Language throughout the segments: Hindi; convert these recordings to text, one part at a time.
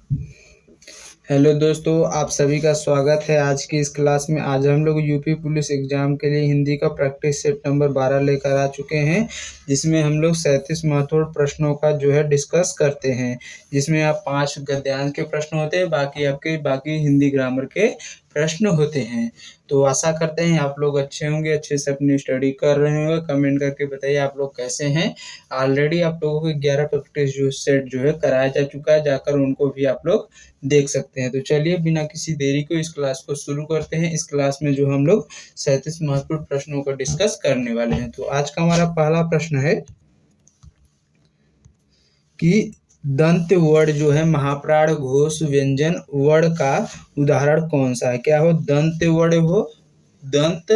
हेलो दोस्तों, आप सभी का स्वागत है आज की इस क्लास में। आज हम लोग यूपी पुलिस एग्जाम के लिए हिंदी का प्रैक्टिस सेट नंबर 12 लेकर आ चुके हैं, जिसमें हम लोग 37 महत्वपूर्ण प्रश्नों का डिस्कस करते हैं। जिसमें आप 5 गद्यांश के प्रश्न होते हैं, बाकी हिंदी ग्रामर के प्रश्न होते हैं। तो आशा करते हैं आप लोग अच्छे होंगे, अच्छे से अपनी स्टडी कर रहे होंगे। कमेंट करके बताइए आप लोग कैसे हैं। ऑलरेडी आप लोगों को 11 प्रैक्टिस सेट कराया जा चुका है, जाकर उनको भी आप लोग देख सकते हैं। तो चलिए बिना किसी देरी को इस क्लास को शुरू करते हैं। इस क्लास में हम लोग 37 महत्वपूर्ण प्रश्नों को डिस्कस करने वाले हैं। तो आज का हमारा पहला प्रश्न है कि दंत वर्ण महाप्राण घोष व्यंजन वर्ण का उदाहरण कौन सा है। क्या हो? दंत वर्ण हो, दंत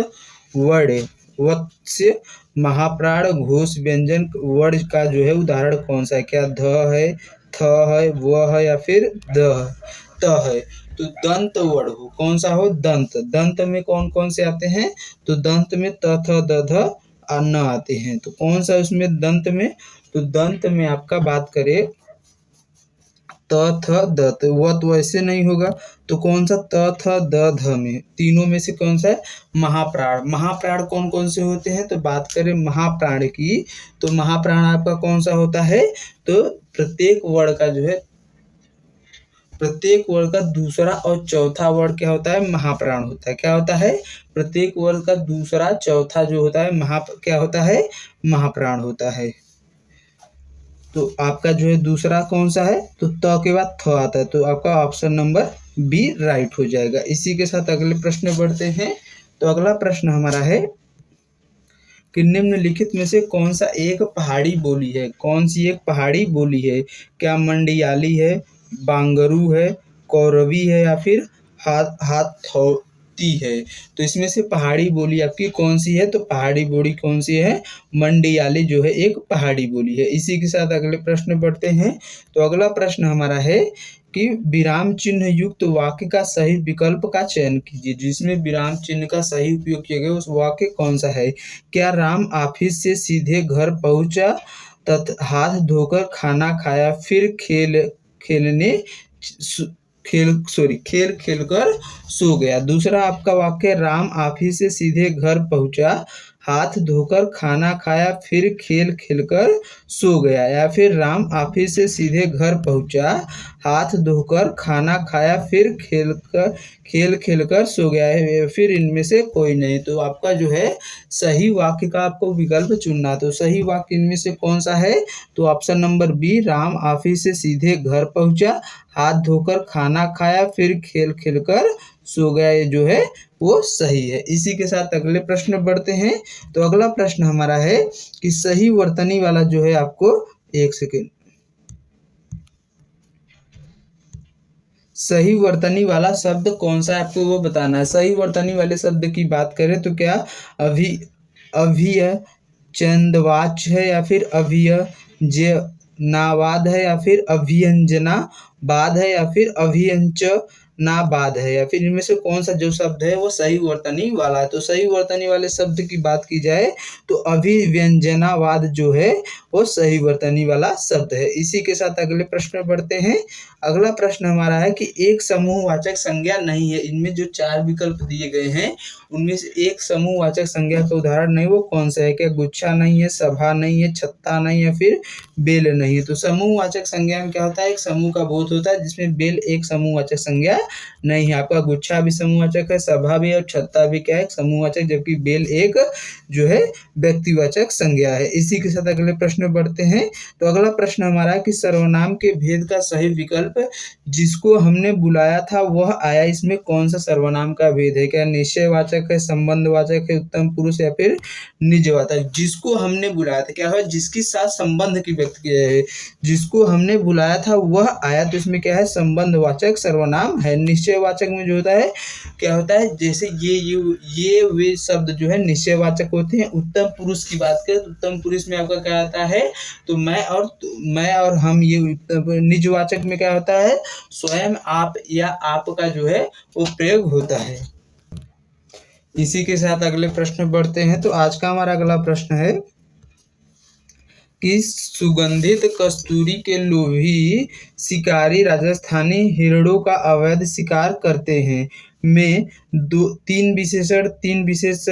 वर्ण वत्स्य महाप्राण घोष व्यंजन वर्ण का उदाहरण कौन सा है। क्या ध है, थ है, व है या फिर द त है। तो दंत वर्ण हो, कौन सा हो? दंत। दंत में कौन कौन से आते हैं? तो दंत में त थ द ध न आते हैं। तो कौन सा उसमें दंत में? तो दंत में आपका बात करें त थ द, तो वह तो वैसे नहीं होगा। तो कौन सा? त थ द ध में, तीनों में से कौन सा है? महाप्राण। महाप्राण कौन कौन से होते हैं? तो बात करें महाप्राण की, तो महाप्राण आपका कौन सा होता है? तो प्रत्येक वर्ण का प्रत्येक वर्ण का दूसरा और चौथा वर्ण क्या होता है? महाप्राण होता है। क्या होता है? प्रत्येक वर्ण का दूसरा चौथा होता है क्या होता है? महाप्राण होता है। तो आपका दूसरा कौन सा है? तो त के बाद थ आता है। तो आपका ऑप्शन नंबर बी राइट हो जाएगा। इसी के साथ अगले प्रश्न बढ़ते हैं। तो अगला प्रश्न हमारा है कि निम्नलिखित में से कौन सा एक पहाड़ी बोली है। कौन सी एक पहाड़ी बोली है? क्या मंडियाली है, बांगरू है, कौरवी है या फिर हाथौती है। तो इसमें से पहाड़ी बोली आपकी कौन सी है? तो पहाड़ी बोली कौन सी है? मंडियाली एक पहाड़ी बोली है। इसी के साथ अगले प्रश्न बढ़ते हैं। तो अगला प्रश्न हमारा है कि विराम चिन्ह युक्त वाक्य का सही विकल्प का चयन कीजिए। जिसमें विराम चिन्ह का सही उपयोग किया गया उस वाक्य कौन सा है। क्या राम ऑफिस से सीधे घर पहुंचा तथा हाथ धोकर खाना खाया फिर खेल खेलकर सो गया। दूसरा आपका वाक्य राम ऑफिस से सीधे घर पहुंचा, हाथ धोकर खाना खाया फिर खेल खेलकर सो गया। या फिर राम ऑफिस से सीधे घर पहुंचा, हाथ धोकर खाना खाया फिर खेल खेलकर सो गया है, या फिर इनमें से कोई नहीं। तो आपका सही वाक्य का आपको विकल्प चुनना। तो सही वाक्य इनमें से कौन सा है? तो option number B, Ram office से सीधे घर पहुंचा, हाथ धोकर खाना खाया फिर खेल खेलकर सो गया, ये वो सही है। इसी के साथ अगले प्रश्न बढ़ते हैं। तो अगला प्रश्न हमारा है कि सही वर्तनी वाला आपको एक सेकेंड, सही वर्तनी वाला शब्द कौन सा है आपको वो बताना है। सही वर्तनी वाले शब्द की बात करें तो क्या अभिय चंदवाच है या फिर अभियंजनावाद है या फिर अभियंजनावाद है या फिर अभियंजनावाद है, या फिर इनमें से कौन सा शब्द है वो सही वर्तनी वाला है। तो सही वर्तनी वाले शब्द की बात की जाए तो अभिव्यंजनावाद वो सही वर्तनी वाला शब्द है। इसी के साथ अगले प्रश्न बढ़ते हैं। अगला प्रश्न हमारा है कि एक समूहवाचक संज्ञा नहीं है। इनमें जो 4 विकल्प दिए गए हैं उनमें से एक समूहवाचक संज्ञा का उदाहरण नहीं, वो कौन सा है। क्या गुच्छा नहीं है, सभा नहीं है, छत्ता नहीं है, फिर बेल नहीं है। तो समूहवाचक संज्ञा में क्या होता है? एक समूह का बोध होता है, जिसमें बेल एक समूहवाचक संज्ञा नहीं है। आपका गुच्छा भी समूहवाचक है, सभा भी और छत्ता भी क्या है? समूहवाचक, जबकि बेल एक व्यक्तिवाचक संज्ञा है। इसी के साथ अगले प्रश्न बढ़ते हैं। तो अगला प्रश्न हमारा कि सर्वनाम के भेद का सही विकल्प जिसको हमने बुलाया था वह आया, इसमें कौन सा सर्वनाम का भेद है। क्या निश्चयवाचक है, संबंधवाचक है, उत्तम पुरुष या फिर निजवाचक। जिसको हमने बुलाया था क्या है? जिसके साथ संबंध की व्यक्त किया है। जिसको हमने बुलाया था वह आया, तो इसमें क्या है? संबंधवाचक सर्वनाम है। निश्चयवाचक में होता है क्या होता है? जैसे ये वे शब्द निश्चयवाचक होते हैं। उत्तम पुरुष की बात करें तो उत्तम पुरुष में आपका क्या आता है? तो मैं और हम, ये निजवाचक में क्या होता है? स्वयं, आप या आप का वो प्रयोग होता है। इसी के साथ अगले प्रश्न बढ़ते हैं। तो आज का हमारा अगला प्रश्न है कि सुगंधित कस्तूरी के लोभी शिकारी राजस्थानी हिरणों का अवैध शिकार करते हैं में तीन विशेषण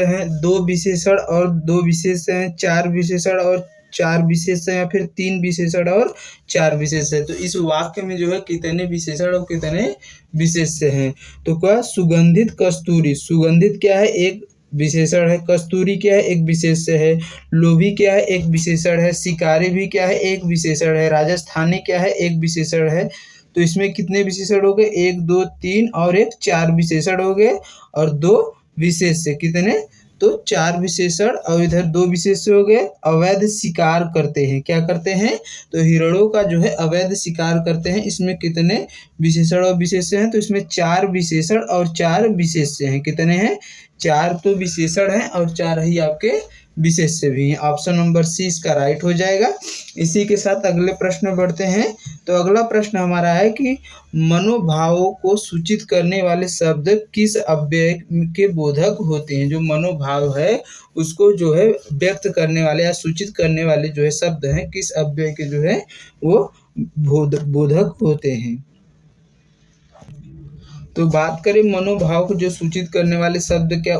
हैं, दो विशेषण और दो विशेषण हैं, चार विशेषण और चार विशेषण या फिर तीन विशेषण और चार विशेषण। तो इस वाक्य में जो है कितने विशेषण और कितने विशेष्य हैं? तो क्या सुगंधित कस्तूरी, सुगंधित क्या है? एक विशेषण है। कस्तूरी क्या है? एक विशेष्य है। लोभी क्या है? एक विशेषण है। शिकारी भी क्या है? एक विशेषण है। राजस्थानी क्या है? एक विशेषण है। तो इसमें कितने विशेषण हो गए? एक, दो, तीन और एक, चार विशेषण हो गए और दो विशेष्य। कितने? तो चार विशेषण और इधर दो विशेष्य हो गए। अवैध शिकार करते हैं, क्या करते हैं? तो हिरणों का जो है अवैध शिकार करते हैं। इसमें कितने विशेषण और विशेष्य हैं? तो इसमें चार विशेषण और चार विशेष्य हैं। कितने हैं? चार तो विशेषण हैं और चार ही आपके विशेष्य भी हैं। ऑप्शन नंबर सी इसका राइट हो जाएगा। इसी के साथ अगले प्रश्न बढ़ते हैं। तो अगला प्रश्न हमारा है कि मनोभावों को सूचित करने वाले शब्द किस अव्यय के बोधक होते हैं? जो मनोभाव है उसको जो है व्यक्त करने वाले या सूचित करने वाले जो है शब्द हैं, किस अव्यय के जो है वो बोधक होते हैं? तो बात करें मनोभाव को जो सूचित करने वाले शब्द क्या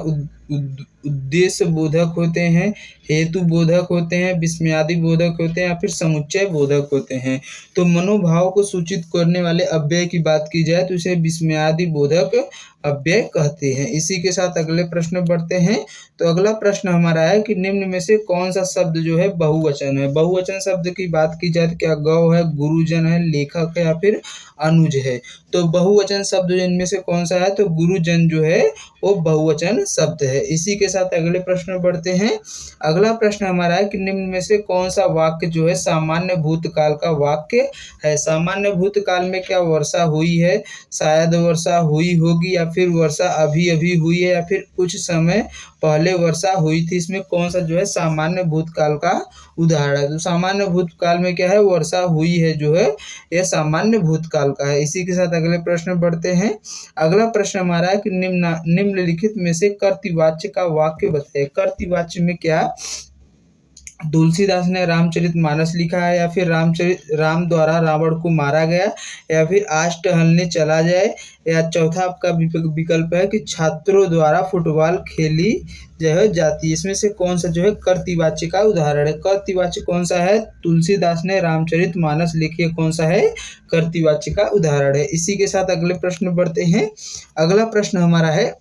उद्देश्य बोधक होते हैं, हेतु बोधक होते हैं, विस्मयादि बोधक होते हैं या फिर समुच्चय बोधक होते हैं? तो मनोभाव को सूचित करने वाले अव्यय की बात की जाए तो इसे विस्मयादि बोधक अव्यय कहते हैं। इसी के साथ अगले प्रश्न बढ़ते हैं। तो अगला प्रश्न हमारा है कि निम्न में से कौन सा शब्द जो है बहुवचन है? बहुवचन शब्द की बात की जाए तो क्या गौ है, गुरुजन है, लेखक है या फिर अनुज है? तो बहुवचन शब्द इनमें से कौन सा है? तो गुरुजन जो है वो बहुवचन शब्द है। इसी के साथ अगले प्रश्न बढ़ते हैं। अगला प्रश्न हमारा है कि निम्न में से कौन सा वाक्य जो है सामान्य भूतकाल का वाक्य है? सामान्य भूतकाल में क्या वर्षा हुई है, शायद वर्षा हुई होगी या फिर वर्षा अभी अभी हुई है या फिर कुछ समय पहले वर्षा हुई थी? इसमें कौन सा जो है सामान्य भूतकाल का उदाहरण है? तो सामान्य भूतकाल में क्या है? वर्षा हुई है जो है यह सामान्य भूतकाल का है। इसी के साथ अगले प्रश्न बढ़ते हैं। अगला प्रश्न हमारा है कि निम्नलिखित में से कर्तृवाच्य का वाक्य बताइए। कर्तृवाच्य में क्या तुलसीदास ने रामचरितमानस लिखा है या फिर राम द्वारा रावण को मारा गया या फिर आज टहलने चला जाए या चौथा आपका विकल्प है कि छात्रों द्वारा फुटबॉल खेली जो जाती है? इसमें से कौन सा जो है कर्तृवाच्य का उदाहरण है? कर्तृवाच्य कौन सा है? तुलसीदास ने रामचरितमानस लिखी है, कौन सा है? कर्तृवाच्य का उदाहरण है। इसी के साथ अगले प्रश्न बढ़ते हैं। अगला प्रश्न हमारा है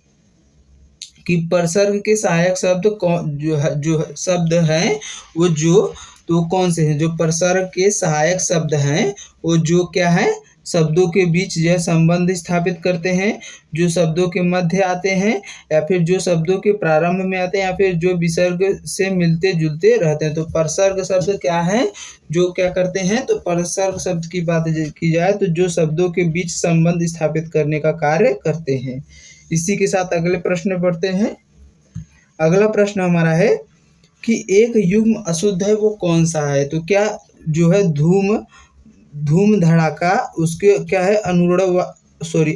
कि प्रसर्ग के सहायक शब्द कौन जो शब्द हैं वो जो तो कौन से हैं? जो प्रसर्ग के सहायक शब्द हैं वो जो क्या है? शब्दों के बीच जो है संबंध स्थापित करते हैं, जो शब्दों के मध्य आते हैं या फिर जो शब्दों के प्रारंभ में आते हैं या फिर जो विसर्ग से मिलते जुलते रहते हैं। तो प्रसर्ग शब्द क्या है? जो क्या करते हैं? तो प्रसर्ग शब्द की बात की जाए तो जो शब्दों के बीच संबंध स्थापित करने का कार्य करते हैं। इसी के साथ अगले प्रश्न बढ़ते हैं। अगला प्रश्न हमारा है कि एक युग्म अशुद्ध है वो कौन सा है? तो क्या जो है धूम धड़ाका उसके क्या है?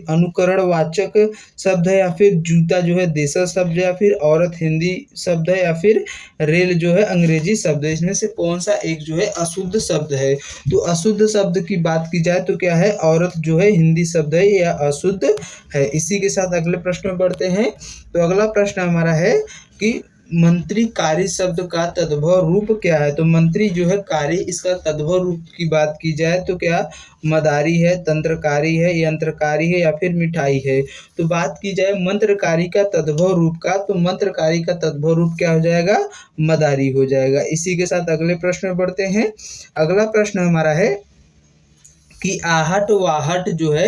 अनुकरणवाचक शब्द है या फिर जूता जो है देशज शब्द है या फिर औरत हिंदी शब्द है या फिर रेल जो है अंग्रेजी शब्द है? इसमें से कौन सा एक जो है अशुद्ध शब्द है? तो अशुद्ध शब्द की बात की जाए तो क्या है? औरत जो है हिंदी शब्द है या अशुद्ध है। इसी के साथ अगले प्रश्न में बढ़ते हैं। तो अगला प्रश्न हमारा है कि मंत्रीकारी शब्द का तद्भव रूप क्या है? तो मंत्री जो है कारी, इसका तद्भव रूप की बात की जाए तो क्या मदारी है, तंत्रकारी है, यंत्रकारी है या फिर मिठाई है? तो बात की जाए मंत्रकारी का तद्भव रूप का तो मंत्रकारी का तद्भव रूप क्या हो जाएगा? मदारी हो जाएगा। इसी के साथ अगले प्रश्न में बढ़ते हैं। अगला प्रश्न हमारा है कि आहट वाहट जो है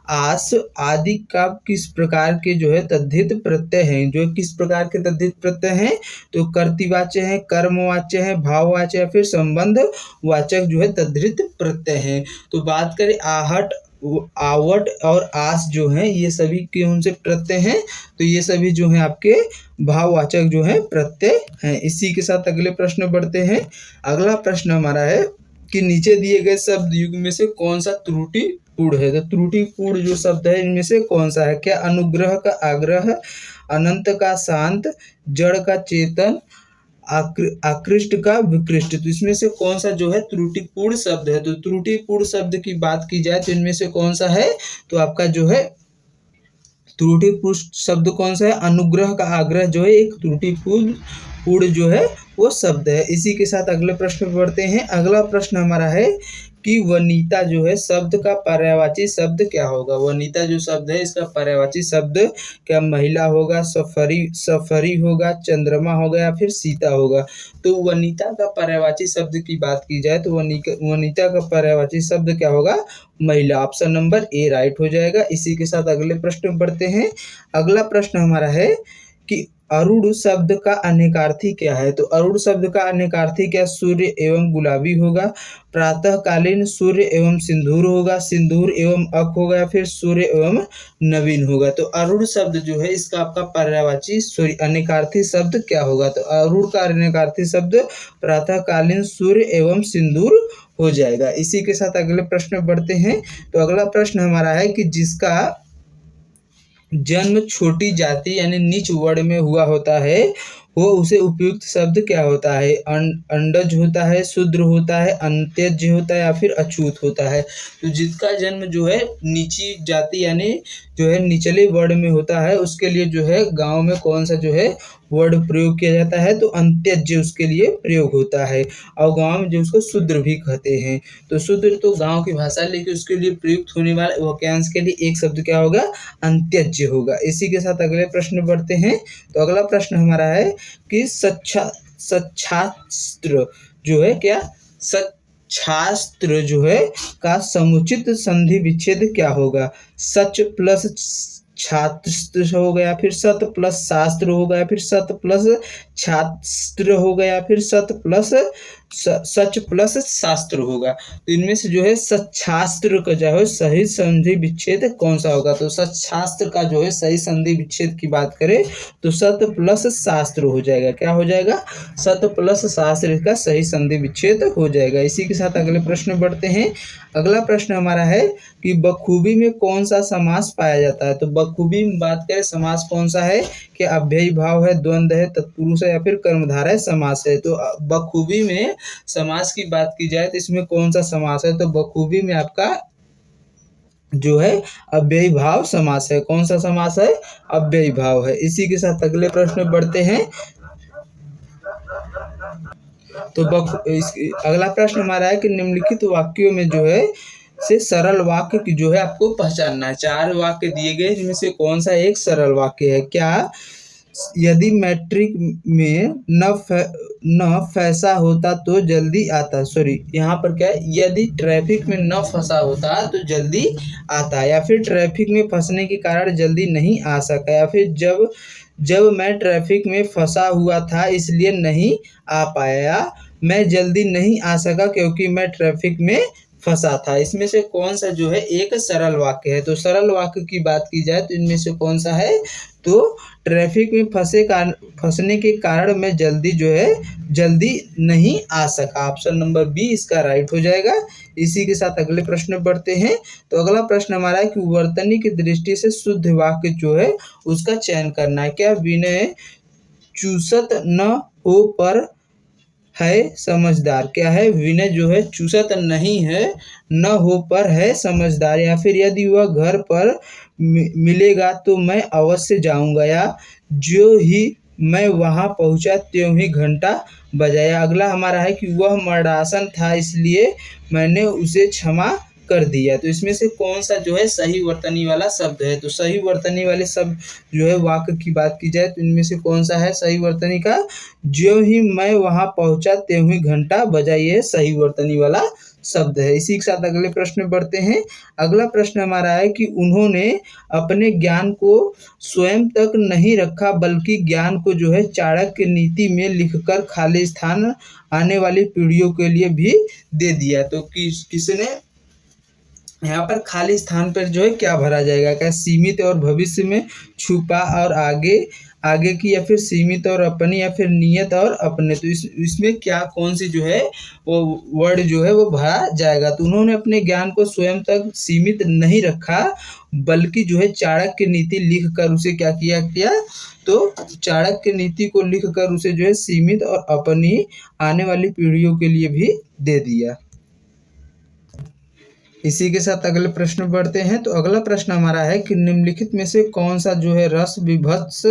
आस आदि का किस प्रकार के जो है तद्धित प्रत्यय हैं? जो किस प्रकार के तद्धित प्रत्यय हैं? तो कर्तृवाच्य है, कर्मवाच्य है, भाववाच्य या फिर संबंध वाचक जो है तद्धित प्रत्यय हैं। तो बात करें आहट, आवट और आस जो हैं ये सभी कौन से प्रत्यय हैं? तो ये सभी जो हैं आपके भाववाचक जो है प्रत्यय हैं। इसी के साथ अगले प्रश्न बढ़ते हैं। अगला प्रश्न हमारा है कि नीचे दिए गए शब्द युग में से कौन सा त्रुटिपूर्ण है? तो त्रुटिपूर्ण जो शब्द है इनमें से कौन सा है? क्या अनुग्रह का आग्रह, अनंत का शांत, जड़ का चेतन, आकृष्ट का विकृष्ट। तो इसमें से कौन सा जो है त्रुटिपूर्ण शब्द है? तो त्रुटिपूर्ण शब्द की बात की जाए तो इनमें से कौन सा है? तो आपका जो है त्रुटिपूर्ण शब्द कौन सा है? अनुग्रह का आग्रह जो है एक त्रुटिपूर्ण पूर्ण जो है वो शब्द है। इसी के साथ अगले प्रश्न पर बढ़ते हैं। अगला प्रश्न हमारा है कि वनिता जो है शब्द का पर्यायवाची शब्द क्या होगा? वनिता जो शब्द है इसका पर्यायवाची शब्द क्या महिला होगा, सफरी होगा, चंद्रमा होगा या फिर सीता होगा? तो वनिता का पर्यायवाची शब्द की बात की जाए तो वनिता का पर्यायवाची शब्द क्या होगा? महिला। ऑप्शन नंबर ए राइट हो जाएगा। इसी के साथ अगले प्रश्न में बढ़ते हैं। अगला प्रश्न हमारा है कि अरुण शब्द का अनेकार्थी क्या है? तो अरुण शब्द का अनेकार्थी क्या सूर्य एवं गुलाबी होगा, प्रातःकालीन सूर्य एवं सिंदूर होगा, सिंदूर एवं अक होगा या फिर सूर्य एवं नवीन होगा? तो अरुण शब्द जो है इसका आपका पर्यायवाची सॉरी अनेकार्थी शब्द क्या होगा? तो अरुण का अनेकार्थी शब्द प्रातःकालीन सूर्य एवं सिंदूर हो जाएगा। इसी के साथ अगले प्रश्न में बढ़ते हैं। तो अगला प्रश्न हमारा है कि जिसका जन्म छोटी जाति यानी नीच वर्ण में हुआ होता है वो उसे उपयुक्त शब्द क्या होता है? अंडज होता है, शूद्र होता है, अंत्यज होता है या फिर अछूत होता है? तो जिसका जन्म जो है नीची जाति यानी जो है निचले वर्ण में होता है उसके लिए जो है गांव में कौन सा जो है वर्ड प्रयोग किया जाता है? तो अंत्यज उसके लिए प्रयोग होता है। और गांव में जो उसको शूद्र भी कहते हैं। तो शूद्र तो गांव की भाषा, लेकिन उसके लिए प्रयुक्त होने वाले वाक्यांश के लिए एक शब्द क्या होगा? अंत्यज होगा। इसी के साथ अगले प्रश्न में बढ़ते हैं। तो अगला प्रश्न हमारा है कि सच्छास्त्र जो है क्या? सच्छास्त्र जो है का समुचित संधि विच्छेद क्या होगा? सच प्लस छात्र होगा या फिर सत प्लस शास्त्र होगा या फिर सत प्लस छात्र होगा या फिर सच प्लस शास्त्र होगा? तो इनमें से जो है सच्छास्त्र का जो है सही संधि विच्छेद कौन सा होगा? तो सच्छास्त्र का जो है सही संधि विच्छेद की बात करें तो सत प्लस शास्त्र हो जाएगा। क्या हो जाएगा? सत प्लस शास्त्र का सही संधि विच्छेद हो जाएगा। इसी के साथ अगले प्रश्न बढ़ते हैं। अगला प्रश्न हमारा है कि बखूबी में कौन सा समास पाया जाता है? तो बखूबी में बात करें समास कौन सा है? कि अव्ययी भाव है, द्वंद्व है, तत्पुरुष है या फिर कर्मधारय समास है? तो बखूबी में समास की बात की जाए तो इसमें कौन सा समास है? तो बखूबी में आपका जो है अव्ययी भाव समास है। कौन सा समास है? अव्ययी भाव है। इसी के साथ अगले प्रश्न में बढ़ते हैं। तो अगला प्रश्न हमारा है कि निम्नलिखित वाक्यों में जो है से सरल वाक्य की जो है आपको पहचानना है। 4 वाक्य दिए गए जिनमें से कौन सा एक सरल वाक्य है? क्या यदि मैट्रिक में न फंसा होता तो जल्दी आता, सॉरी यहाँ पर क्या है? यदि ट्रैफिक में न फंसा होता तो जल्दी आता, या फिर ट्रैफिक में फंसने के कारण जल्दी नहीं आ सका, या फिर जब मैं ट्रैफिक में फंसा हुआ था इसलिए नहीं आ पाया, मैं जल्दी नहीं आ सका क्योंकि मैं ट्रैफिक में फंसा था। इसमें से कौन सा जो है एक सरल वाक्य है? तो सरल वाक्य की बात की जाए तो इनमें से कौन सा है? तो ट्रैफिक में फंसने के कारण मैं जल्दी नहीं आ सका। ऑप्शन नंबर बी इसका राइट हो जाएगा। इसी के साथ अगले प्रश्न में बढ़ते हैं। तो अगला प्रश्न हमारा है कि वर्तनी की दृष्टि से शुद्ध वाक्य जो है उसका चयन करना है। क्या विनय चूसत न हो पर है समझदार? क्या है? विनय जो है चूसत नहीं है, न हो पर है समझदार, या फिर यदि वह घर पर मिलेगा तो मैं अवश्य जाऊंगा, या जो ही मैं वहां पहुंचा त्यों ही घंटा बजाया। अगला हमारा है कि वह मर्दासन था इसलिए मैंने उसे क्षमा कर दिया। तो इसमें से कौन सा जो है सही वर्तनी वाला शब्द है? तो सही वर्तनी वाले शब्द जो है वाक्य की बात की जाए तो इनमें से कौन सा है सही वर्तनी का? ज्यों ही मैं वहां पहुंचा त्यों ही घंटा बजा, ये सही वर्तनी वाला शब्द है। इसी के साथ अगले प्रश्न में बढ़ते हैं। अगला प्रश्न हमारा है कि उन्होंने अपने ज्ञान को स्वयं तक नहीं रखा बल्कि ज्ञान को जो है चाणक्य नीति में लिखकर खाली स्थान आने वाली पीढ़ियों के लिए भी दे दिया। तो किसने यहाँ पर खाली स्थान पर जो है क्या भरा जाएगा, क्या सीमित और भविष्य में, छुपा और आगे, आगे की, या फिर सीमित और अपनी, या फिर नियत और अपने। तो इसमें क्या कौन सी जो है वो वर्ड जो है वो भरा जाएगा। तो उन्होंने अपने ज्ञान को स्वयं तक सीमित नहीं रखा, बल्कि जो है चाणक्य नीति लिख कर उसे क्या किया, तो चाणक्य नीति को लिख कर उसे जो है सीमित और अपनी आने वाली पीढ़ियों के लिए भी दे दिया। इसी के साथ अगले प्रश्न बढ़ते हैं। तो अगला प्रश्न हमारा है कि निम्नलिखित में से कौन सा जो है रस विभत्स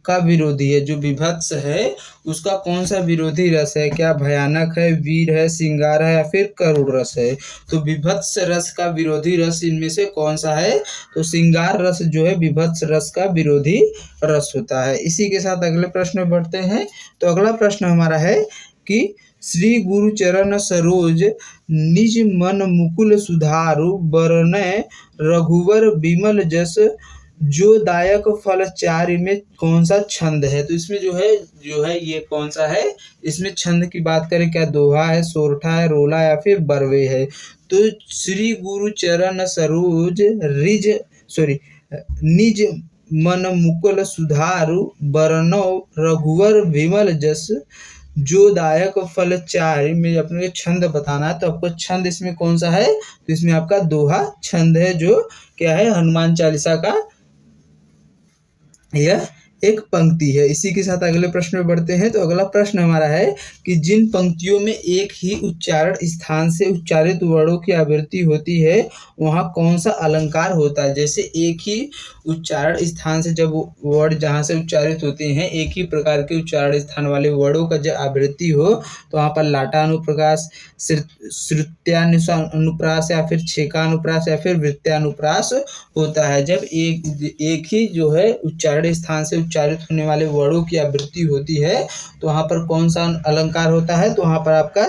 का विरोधी है। जो विभत्स है उसका कौन सा विरोधी रस है, क्या भयानक है, वीर है, श्रृंगार है, या फिर करुण रस है। तो विभत्स रस का विरोधी रस इनमें से कौन सा है, तो श्रृंगार रस जो है विभत्स रस का विरोधी रस होता है। इसी के साथ अगले प्रश्न बढ़ते हैं। तो अगला प्रश्न हमारा है कि श्री गुरु चरण सरोज निज मन मुकुल सुधारु, बरनय रघुवर विमल जस, जो दायक फल चारि में कौन सा छंद है। तो इसमें जो है ये कौन सा है, इसमें छंद की बात करें, क्या दोहा है, सोरठा है, रोला, या फिर बरवे है। तो श्री गुरु चरण सरोज निज मन मुकुल सुधारु, बरनौ रघुवर विमल जस, जो दायक फल चारि में अपने छंद बताना है। तो आपको छंद इसमें कौन सा है, तो इसमें आपका दोहा छंद है, जो क्या है हनुमान चालीसा का यह एक पंक्ति है। इसी के साथ अगले प्रश्न में बढ़ते हैं। तो अगला प्रश्न हमारा है कि जिन पंक्तियों में एक ही उच्चारण स्थान से उच्चारित वर्णों की आवृत्ति होती है वहाँ कौन सा अलंकार होता है। जैसे एक ही उच्चारण स्थान से जब वर्ड जहाँ से उच्चारित होते हैं, एक ही प्रकार के उच्चारण स्थान वाले वर्डों का जब आवृत्ति हो तो वहाँ पर लाटानुप्रास, श्रुत्यानुप्रास, या फिर छेकानुप्रास, या फिर वृत्यानुप्रास होता है। जब एक ही जो है उच्चारण स्थान से उच्चारित होने वाले वर्णों की आवृत्ति होती है तो वहाँ पर कौन सा अलंकार होता है, तो वहाँ पर आपका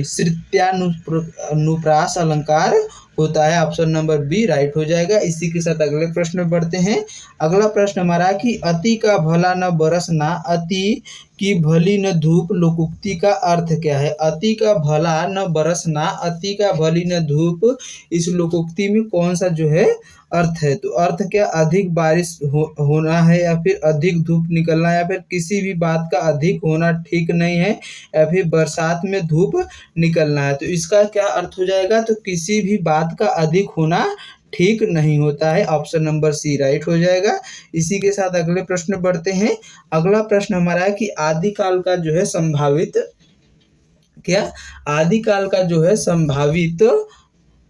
श्रुत्यानुप्रास अलंकार होता है। ऑप्शन नंबर बी राइट हो जाएगा। इसी के साथ अगले प्रश्न में बढ़ते हैं। अगला प्रश्न हमारा कि अति का भला न बरसना, अति की भली न धूप, लोकोक्ति का अर्थ क्या है। अति का भला न बरसना, अति का भली न धूप, इस लोकोक्ति में कौन सा जो है अर्थ है। तो अर्थ क्या, अधिक बारिश होना है, या फिर अधिक धूप निकलना, या फिर किसी भी बात का अधिक होना ठीक नहीं है, या फिर बरसात में धूप निकलना है। तो इसका क्या अर्थ हो जाएगा, तो किसी भी बात का अधिक होना ठीक नहीं होता है। ऑप्शन नंबर सी राइट हो जाएगा। इसी के साथ अगले प्रश्न बढ़ते हैं। अगला प्रश्न हमारा है कि आदिकाल का जो है संभावित, क्या आदिकाल का जो है संभावित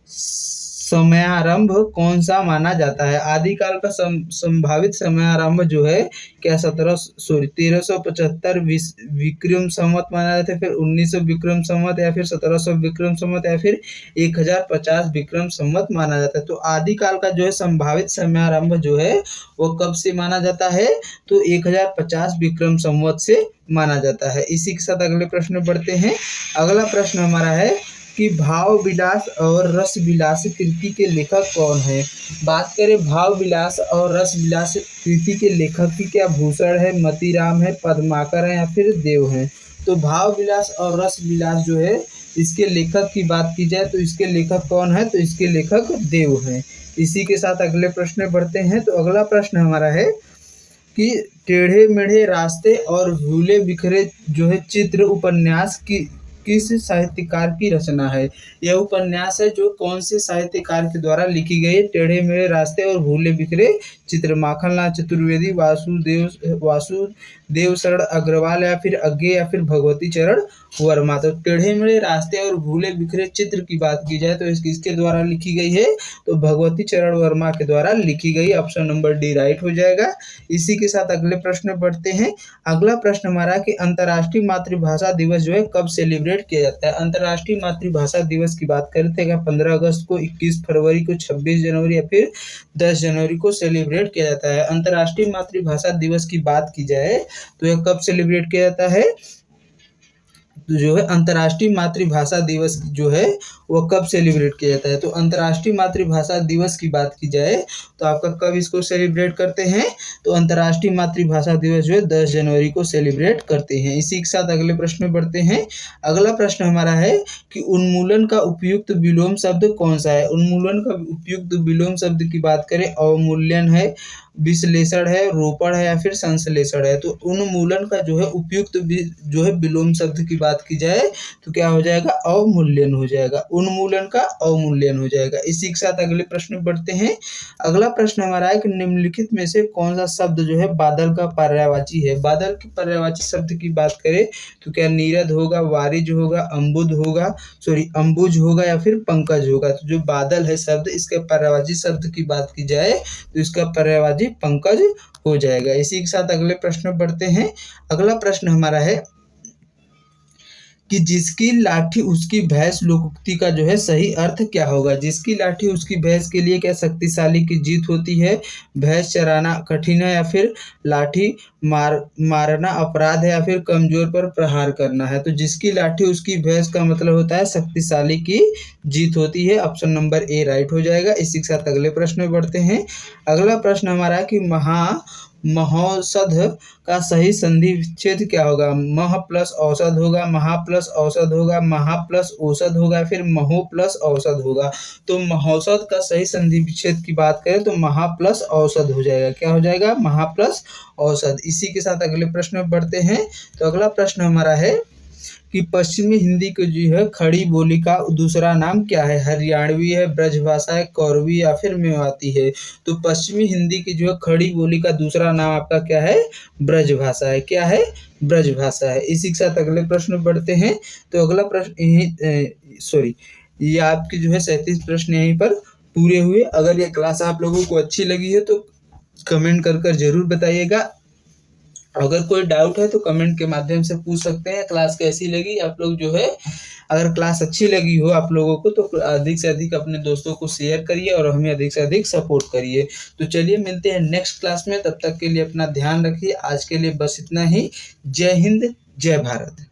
समयारंभ कौन सा माना जाता है। आदिकाल का संभावित समयारंभ जो है क्या 1375 विक्रम संवत माना जाता है, फिर 1900 विक्रम संवत, या फिर 1700 विक्रम संवत, या फिर 1050 विक्रम संवत माना जाता है। तो आदिकाल का जो है संभावित समयारंभ जो है वो कब से माना जाता है, तो 1050 विक्रम संवत से माना जाता है। इसी के साथ अगले प्रश्न बढ़ते हैं। अगला प्रश्न हमारा है कि भाव विलास और रस विलास कृति के लेखक कौन है। बात करें भाव विलास और रस विलास कृति के लेखक की, क्या भूषण है, मतीराम है, पद्माकर है, या फिर देव है। तो भाव विलास और रस विलास जो है इसके लेखक की बात की जाए तो इसके लेखक कौन है, तो इसके लेखक देव हैं। इसी के साथ अगले प्रश्न बढ़ते हैं। तो अगला प्रश्न हमारा है कि टेढ़े मेढ़े रास्ते और भूले बिखरे जो है चित्र उपन्यास की किस साहित्यकार की रचना है। यह उपन्यास है जो कौन से साहित्यकार के द्वारा लिखी गई है। टेढ़े मेढ़े रास्ते और भूले बिखरे चित्र, माखनलाल चतुर्वेदी, वासुदेव शरण अग्रवाल, या फिर अज्ञे, या फिर भगवती चरण वर्मा। तो टेढ़े मेढ़े रास्ते और भूले बिखरे चित्र की बात की जाए तो किसके द्वारा लिखी गई है, तो भगवती चरण वर्मा के द्वारा लिखी गई। ऑप्शन नंबर डी राइट हो जाएगा। इसी के साथ अगले प्रश्न बढ़ते हैं। अगला प्रश्न हमारा कि अंतर्राष्ट्रीय मातृभाषा दिवस जो है कब सेलिब्रेट किया जाता है। अंतर्राष्ट्रीय मातृभाषा दिवस की बात करते हैं 15 अगस्त को, 21 फरवरी को, 26 जनवरी, या फिर 10 जनवरी को सेलिब्रेट किया जाता है। अंतर्राष्ट्रीय मातृभाषा दिवस की बात की जाए तो यह कब सेलिब्रेट किया जाता है, जो है अंतर्राष्ट्रीय मातृभाषा दिवस जो है वो कब सेलिब्रेट किया जाता है। तो अंतर्राष्ट्रीय मातृभाषा दिवस की बात की जाए तो आपका कब इसको सेलिब्रेट करते हैं, तो अंतर्राष्ट्रीय मातृभाषा दिवस जो है 10 जनवरी को सेलिब्रेट करते हैं। इसी के साथ अगले प्रश्न में बढ़ते हैं। अगला प्रश्न हमारा है कि उन्मूलन का उपयुक्त विलोम शब्द कौन सा है। उन्मूलन का उपयुक्त विलोम शब्द की बात करें, अवमूल्यन है, विश्लेषण है, रोपण है या फिर संश्लेषण है। तो उन्मूलन का जो है उपयुक्त जो है विलोम शब्द की बात की जाए तो क्या हो जाएगा, अवमूल्यन हो जाएगा। उन्मूलन का अवमूल्यन हो जाएगा। इसी के साथ अगले प्रश्न में बढ़ते हैं। अगला प्रश्न हमारा है कि निम्नलिखित में से कौन सा शब्द जो है बादल का पर्यायवाची है। बादल के पर्यायवाची शब्द की बात करें तो क्या नीरद होगा, वारिज होगा, अंबुज होगा या फिर पंकज होगा। तो जो बादल है शब्द, इसके पर्यायवाची शब्द की बात की जाए तो इसका पर्यायवाची पंकज हो जाएगा। इसी के साथ अगले प्रश्न में बढ़ते हैं। अगला प्रश्न हमारा है कि जिसकी लाठी उसकी भैंस लोकोक्ति का जो है सही अर्थ क्या होगा। जिसकी लाठी उसकी भैंस के लिए क्या शक्तिशाली की जीत होती है, भैंस चराना कठिन है या फिर लाठी मारना अपराध है या फिर कमजोर पर प्रहार करना है। तो जिसकी लाठी उसकी भैंस का मतलब होता है शक्तिशाली की जीत होती है। ऑप्शन नंबर ए राइट हो जाएगा। इसी के साथ अगले प्रश्न में बढ़ते हैं। अगला प्रश्न हमारा है कि महौषध का सही संधि विच्छेद क्या होगा। मह प्लस औषध होगा, महा प्लस औषध होगा, महा प्लस औषध होगा, फिर महो प्लस औषध होगा। तो महौषध का सही संधि विच्छेद की बात करें तो महा प्लस औषध हो जाएगा। क्या हो जाएगा, महा प्लस औषध। इसी के साथ अगले प्रश्न में बढ़ते हैं। तो अगला प्रश्न हमारा है कि पश्चिमी हिंदी की जो है खड़ी बोली का दूसरा नाम क्या है। हरियाणवी है, ब्रजभाषा है, कौरवी या फिर मेवाती है। तो पश्चिमी हिंदी की जो है खड़ी बोली का दूसरा नाम आपका क्या है, ब्रजभाषा है। क्या है, ब्रजभाषा है। इसी के साथ अगले प्रश्न में बढ़ते हैं। तो अगला प्रश्न ये आपकी जो है 37 प्रश्न यहीं पर पूरे हुए। अगर ये क्लास आप लोगों को अच्छी लगी है तो कमेंट कर जरूर बताइएगा। अगर कोई डाउट है तो कमेंट के माध्यम से पूछ सकते हैं। क्लास कैसी लगी आप लोग जो है, अगर क्लास अच्छी लगी हो आप लोगों को तो अधिक से अधिक अपने दोस्तों को शेयर करिए और हमें अधिक से अधिक सपोर्ट करिए। तो चलिए मिलते हैं नेक्स्ट क्लास में, तब तक के लिए अपना ध्यान रखिए। आज के लिए बस इतना ही। जय हिंद, जय भारत।